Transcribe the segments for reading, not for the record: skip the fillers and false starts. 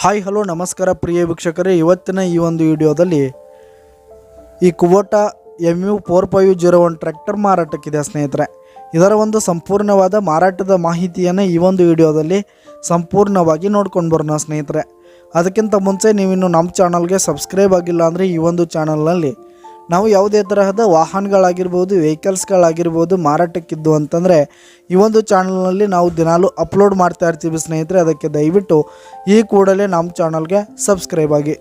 Hi hello ನಮಸ್ಕಾರ ಪ್ರಿಯ ವೀಕ್ಷಕರೇ, ಇವತ್ತಿನ ಈ ಒಂದು ವಿಡಿಯೋದಲ್ಲಿ ಈ ಕುಬೋಟಾ MU4501 ಟ್ರ್ಯಾಕ್ಟರ್ ಮಾರಾಟಕ್ಕಿದೆ ಸ್ನೇಹಿತರೆ. ಇದರ ಒಂದು ಸಂಪೂರ್ಣವಾದ ಮಾರಾಟದ ಮಾಹಿತಿಯನ್ನು ಈ ಒಂದು ವಿಡಿಯೋದಲ್ಲಿ ಸಂಪೂರ್ಣವಾಗಿ ನೋಡ್ಕೊಂಡು ಬರೋಣ ಸ್ನೇಹಿತರೆ. ಅದಕ್ಕಿಂತ ಮುಂಚೆ ನೀವಿನ್ನು ನಮ್ಮ ಚಾನಲ್ಗೆ ಸಬ್ಸ್ಕ್ರೈಬ್ ಆಗಿಲ್ಲ ಅಂದರೆ ಈ ಒಂದು ಚಾನಲ್ನಲ್ಲಿ ನಾವು ಯಾವುದೇ ತರಹದ ವಾಹನಗಳಾಗಿರ್ಬೋದು, ವೆಹಿಕಲ್ಸ್ಗಳಾಗಿರ್ಬೋದು ಮಾರಾಟಕ್ಕಿದ್ದು ಅಂತಂದರೆ ಈ ಒಂದು ಚಾನಲ್ನಲ್ಲಿ ನಾವು ದಿನಾಲೂ ಅಪ್ಲೋಡ್ ಮಾಡ್ತಾ ಇರ್ತೀವಿ ಸ್ನೇಹಿತರೆ. ಅದಕ್ಕೆ ದಯವಿಟ್ಟು ಈ ಕೂಡಲೇ ನಮ್ಮ ಚಾನಲ್ಗೆ ಸಬ್ಸ್ಕ್ರೈಬ್ ಆಗಿ.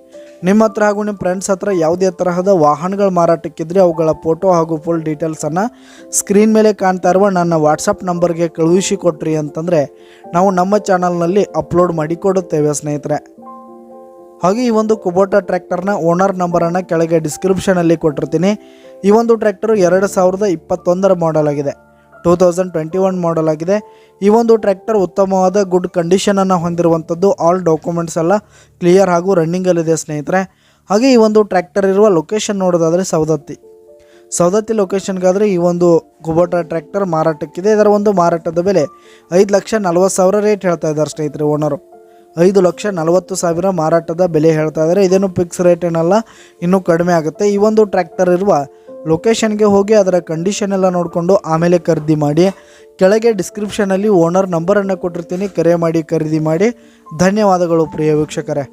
ನಿಮ್ಮ ಹತ್ರ ಹಾಗೂ ನಿಮ್ಮ ಫ್ರೆಂಡ್ಸ್ ಹತ್ರ ಯಾವುದೇ ತರಹದ ವಾಹನಗಳು ಮಾರಾಟಕ್ಕಿದ್ರೆ ಅವುಗಳ ಫೋಟೋ ಹಾಗೂ ಫುಲ್ ಡೀಟೇಲ್ಸನ್ನು ಸ್ಕ್ರೀನ್ ಮೇಲೆ ಕಾಣ್ತಾ ಇರುವ ನನ್ನ ವಾಟ್ಸಪ್ ನಂಬರ್ಗೆ ಕಳುಹಿಸಿ ಕೊಟ್ರಿ ಅಂತಂದರೆ ನಾವು ನಮ್ಮ ಚಾನಲ್ನಲ್ಲಿ ಅಪ್ಲೋಡ್ ಮಾಡಿ ಕೊಡುತ್ತೇವೆ ಸ್ನೇಹಿತರೆ. ಹಾಗೆ ಈ ಒಂದು ಕುಬೋಟಾ ಟ್ರ್ಯಾಕ್ಟರ್ನ ಓನರ್ ನಂಬರನ್ನು ಕೆಳಗೆ ಡಿಸ್ಕ್ರಿಪ್ಷನಲ್ಲಿ ಕೊಟ್ಟಿರ್ತೀನಿ. ಈ ಒಂದು ಟ್ರ್ಯಾಕ್ಟರು 2021 ಮಾಡೆಲ್ ಆಗಿದೆ, 2021 ಮಾಡೆಲ್ ಆಗಿದೆ. ಈ ಒಂದು ಟ್ರ್ಯಾಕ್ಟರ್ ಉತ್ತಮವಾದ ಗುಡ್ ಕಂಡೀಷನನ್ನು ಹೊಂದಿರುವಂಥದ್ದು. ಆಲ್ ಡಾಕ್ಯುಮೆಂಟ್ಸ್ ಎಲ್ಲ ಕ್ಲಿಯರ್ ಹಾಗೂ ರನ್ನಿಂಗಲ್ಲಿದೆ ಸ್ನೇಹಿತರೆ. ಹಾಗೆ ಈ ಒಂದು ಟ್ರ್ಯಾಕ್ಟರ್ ಇರುವ ಲೊಕೇಶನ್ ನೋಡೋದಾದರೆ ಸವದತ್ತಿ ಲೊಕೇಶನ್ಗಾದರೆ ಈ ಒಂದು ಕುಬೋಟಾ ಟ್ರ್ಯಾಕ್ಟರ್ ಮಾರಾಟಕ್ಕಿದೆ. ಇದರ ಒಂದು ಮಾರಾಟದ ಬೆಲೆ 5,40,000 ರೇಟ್ ಹೇಳ್ತಾ ಇದ್ದಾರೆ ಸ್ನೇಹಿತರೆ. ಓನರು 5,40,000 ಮಾರಾಟದ ಬೆಲೆ ಹೇಳ್ತಾ ಇದ್ದಾರೆ. ಇದೇನು ಫಿಕ್ಸ್ ರೇಟ್ ಏನಲ್ಲ, ಇನ್ನೂ ಕಡಿಮೆ ಆಗುತ್ತೆ. ಈ ಒಂದು ಟ್ರ್ಯಾಕ್ಟರ್ ಇರುವ ಲೊಕೇಶನ್ಗೆ ಹೋಗಿ ಅದರ ಕಂಡೀಷನ್ ಎಲ್ಲ ನೋಡಿಕೊಂಡು ಆಮೇಲೆ ಖರೀದಿ ಮಾಡಿ. ಕೆಳಗೆ ಡಿಸ್ಕ್ರಿಪ್ಷನಲ್ಲಿ ಓನರ್ ನಂಬರನ್ನು ಕೊಟ್ಟಿರ್ತೀನಿ, ಕರೆ ಮಾಡಿ ಖರೀದಿ ಮಾಡಿ. ಧನ್ಯವಾದಗಳು ಪ್ರಿಯ ವೀಕ್ಷಕರೇ.